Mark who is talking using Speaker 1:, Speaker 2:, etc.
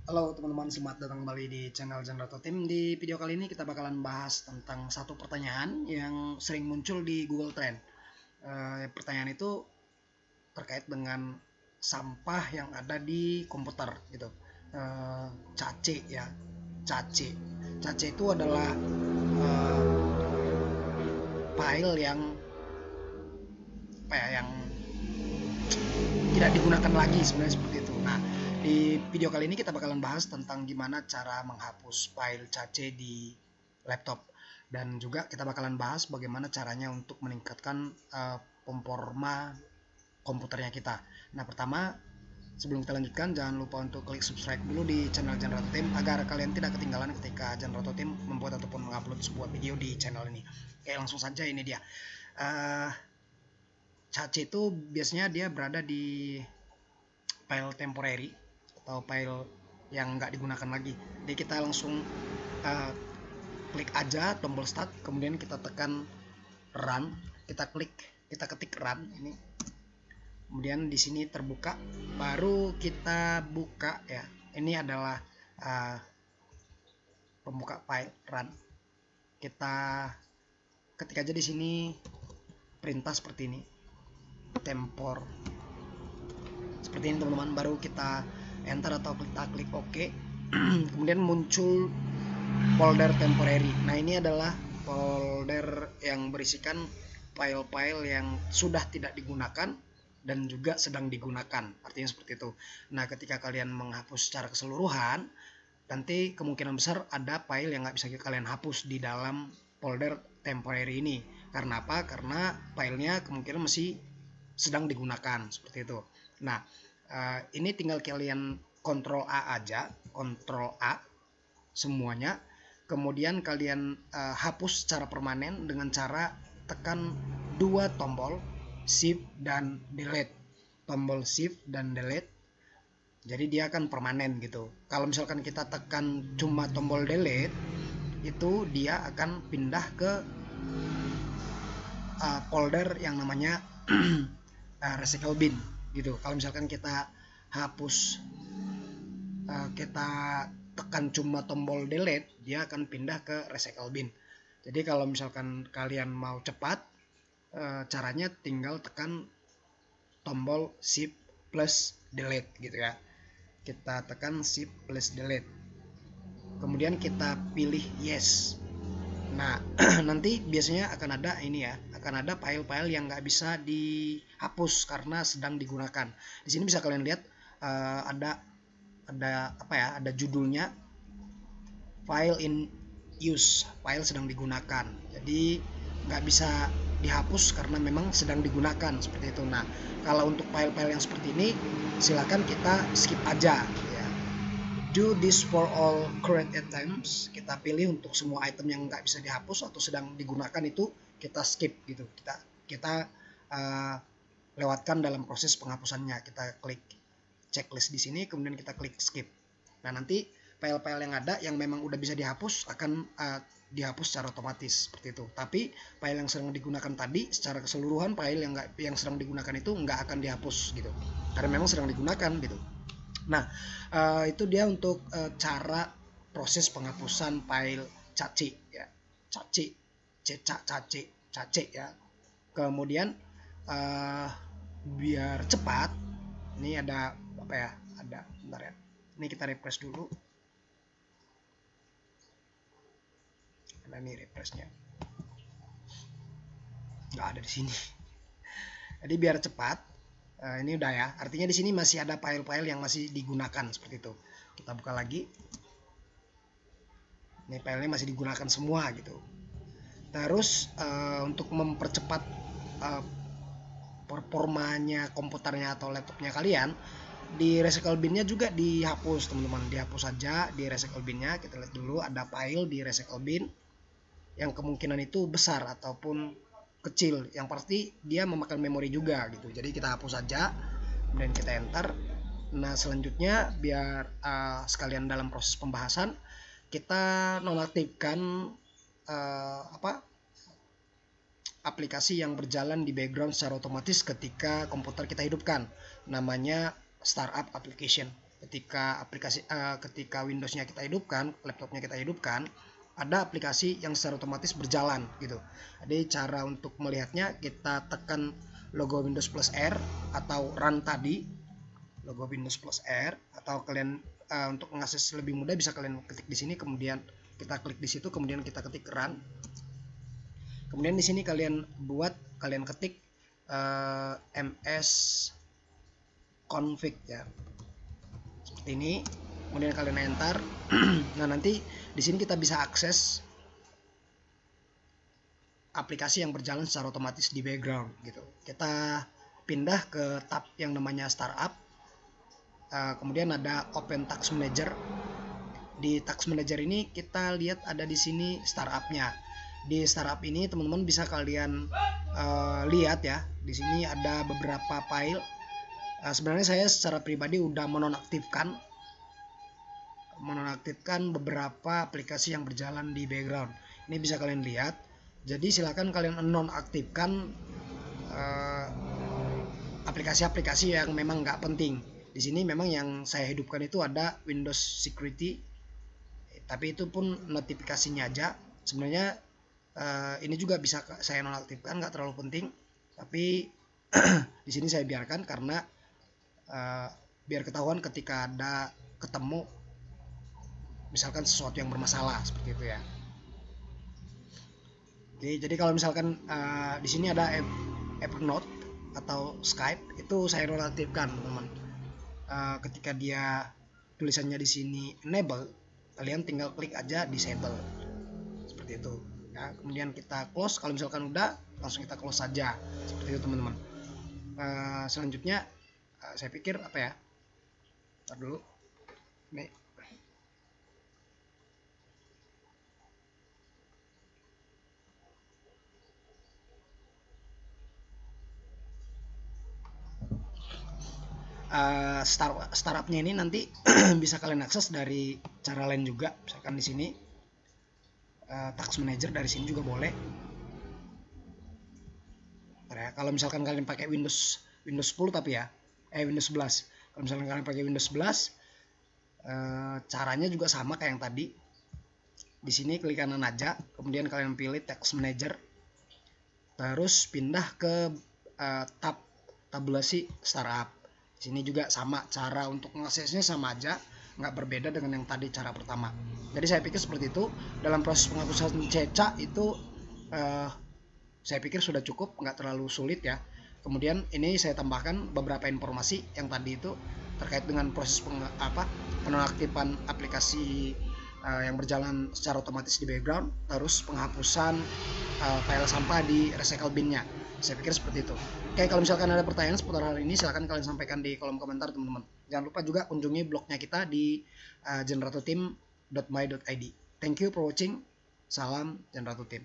Speaker 1: Halo teman-teman, selamat datang kembali di channel Janrato Tim. Di video kali ini kita bakalan bahas tentang satu pertanyaan yang sering muncul di Google Trend. Pertanyaan itu terkait dengan sampah yang ada di komputer gitu. Cache ya, cache. Cache itu adalah file yang yang tidak digunakan lagi sebenarnya seperti itu. Nah, di video kali ini kita bakalan bahas tentang gimana cara menghapus file cache di laptop, dan juga kita bakalan bahas bagaimana caranya untuk meningkatkan performa komputernya kita. Nah, pertama, sebelum kita lanjutkan, jangan lupa untuk klik subscribe dulu di channel Janrato Tim agar kalian tidak ketinggalan ketika Janrato Tim membuat ataupun mengupload sebuah video di channel ini. Oke, langsung saja, ini dia. Cache itu biasanya dia berada di file temporary atau file yang nggak digunakan lagi. Jadi kita langsung klik aja tombol start, kemudian kita tekan run, kita ketik run ini. Kemudian di sini terbuka, baru kita buka ya. Ini adalah pembuka file run. Kita ketik aja di sini perintah seperti ini, tempor seperti ini teman-teman, baru kita enter atau kita klik OK. Kemudian muncul folder temporary. Nah, ini adalah folder yang berisikan file-file yang sudah tidak digunakan dan juga sedang digunakan, artinya seperti itu. Nah, ketika kalian menghapus secara keseluruhan, nanti kemungkinan besar ada file yang nggak bisa kalian hapus di dalam folder temporary ini. Karena apa? Karena filenya kemungkinan masih sedang digunakan, seperti itu. Nah, ini tinggal kalian Ctrl A aja, Ctrl A semuanya. Kemudian kalian hapus secara permanen dengan cara tekan dua tombol Shift dan Delete, tombol Shift dan Delete. Jadi dia akan permanen gitu. Kalau misalkan kita tekan cuma tombol Delete, itu dia akan pindah ke folder yang namanya recycle bin gitu. Kalau misalkan kita hapus, kita tekan cuma tombol delete, dia akan pindah ke recycle bin. Jadi kalau misalkan kalian mau cepat, caranya tinggal tekan tombol shift plus delete gitu ya. Kita tekan shift plus delete, kemudian kita pilih yes. Nah, nanti biasanya akan ada ini ya, akan ada file-file yang nggak bisa dihapus karena sedang digunakan. Di sini bisa kalian lihat ada apa ya, ada judulnya file in use, file sedang digunakan. Jadi nggak bisa dihapus karena memang sedang digunakan, seperti itu. Nah, kalau untuk file-file yang seperti ini, silakan kita skip aja. Do this for all current items. Kita pilih untuk semua item yang nggak bisa dihapus atau sedang digunakan, itu kita skip gitu. Kita lewatkan dalam proses penghapusannya. Kita klik checklist di sini, kemudian kita klik skip. Nah, nanti file-file yang ada yang memang udah bisa dihapus akan dihapus secara otomatis, seperti itu. Tapi file yang sedang digunakan tadi, secara keseluruhan file yang sedang digunakan itu nggak akan dihapus gitu, karena memang sedang digunakan gitu. Nah, itu dia untuk cara proses penghapusan file cache ya. Cache, cache ya. Kemudian biar cepat, ini ada apa ya? Ada, bentar ya. Ini kita refresh dulu. Nah, ini refreshnya. Nggak ada di sini. Jadi biar cepat, ini udah ya. Artinya di sini masih ada file-file yang masih digunakan, seperti itu. Kita buka lagi. Ini filenya masih digunakan semua gitu. Terus untuk mempercepat performanya komputernya atau laptopnya kalian, di recycle binnya juga dihapus teman-teman. Dihapus saja di recycle binnya. Kita lihat dulu ada file di recycle bin yang kemungkinan itu besar ataupun kecil, yang pasti dia memakan memori juga gitu. Jadi kita hapus saja, kemudian kita enter. Nah, selanjutnya biar sekalian dalam proses pembahasan, kita nonaktifkan aplikasi yang berjalan di background secara otomatis ketika komputer kita hidupkan, namanya startup application. ketika Windowsnya kita hidupkan, laptopnya kita hidupkan, ada aplikasi yang secara otomatis berjalan gitu. Jadi cara untuk melihatnya, kita tekan logo Windows plus R atau run tadi, logo Windows plus R, atau kalian untuk mengakses lebih mudah bisa kalian ketik di sini, kemudian kita klik di situ, kemudian kita ketik run. Kemudian di sini kalian ketik ms config ya, seperti ini. Kemudian kalian enter. Nah, nanti di sini kita bisa akses aplikasi yang berjalan secara otomatis di background gitu. Kita pindah ke tab yang namanya startup. Kemudian ada open task manager. Di task manager ini kita lihat ada di sini startupnya. Di startup ini teman-teman bisa kalian lihat ya. Di sini ada beberapa file. Sebenarnya saya secara pribadi udah menonaktifkan beberapa aplikasi yang berjalan di background. Ini bisa kalian lihat. Jadi silakan kalian nonaktifkan aplikasi-aplikasi yang memang nggak penting. Di sini memang yang saya hidupkan itu ada Windows Security, tapi itu pun notifikasinya aja. Sebenarnya ini juga bisa saya nonaktifkan, nggak terlalu penting. Tapi di sini saya biarkan karena biar ketahuan ketika ada ketemu misalkan sesuatu yang bermasalah seperti itu ya. Oke, jadi kalau misalkan di sini ada Evernote atau Skype, itu saya nonaktifkan teman-teman. Ketika dia tulisannya di sini enable, kalian tinggal klik aja disable seperti itu ya. Kemudian kita close. Kalau misalkan udah, langsung kita close saja seperti itu teman-teman. Selanjutnya saya pikir apa ya, ntar dulu nih. Startupnya ini nanti bisa kalian akses dari cara lain juga, misalkan di sini task manager, dari sini juga boleh ya. Kalau misalkan kalian pakai Windows 10 tapi ya Windows 11, kalau misalkan kalian pakai Windows 11 caranya juga sama kayak yang tadi. Di sini klik kanan aja, kemudian kalian pilih task manager, terus pindah ke tab tabulasi startup. Di sini juga sama, cara untuk mengaksesnya sama aja, nggak berbeda dengan yang tadi cara pertama. Jadi saya pikir seperti itu. Dalam proses penghapusan ceca itu saya pikir sudah cukup, nggak terlalu sulit ya. Kemudian ini saya tambahkan beberapa informasi yang tadi itu terkait dengan proses penonaktifan aplikasi yang berjalan secara otomatis di background, terus penghapusan file sampah di recycle bin-nya. Saya pikir seperti itu. Oke, kalau misalkan ada pertanyaan seputar hal ini, silahkan kalian sampaikan di kolom komentar teman-teman. Jangan lupa juga kunjungi blognya kita di jenratuteam.my.id. Thank you for watching. Salam Jenratu Team.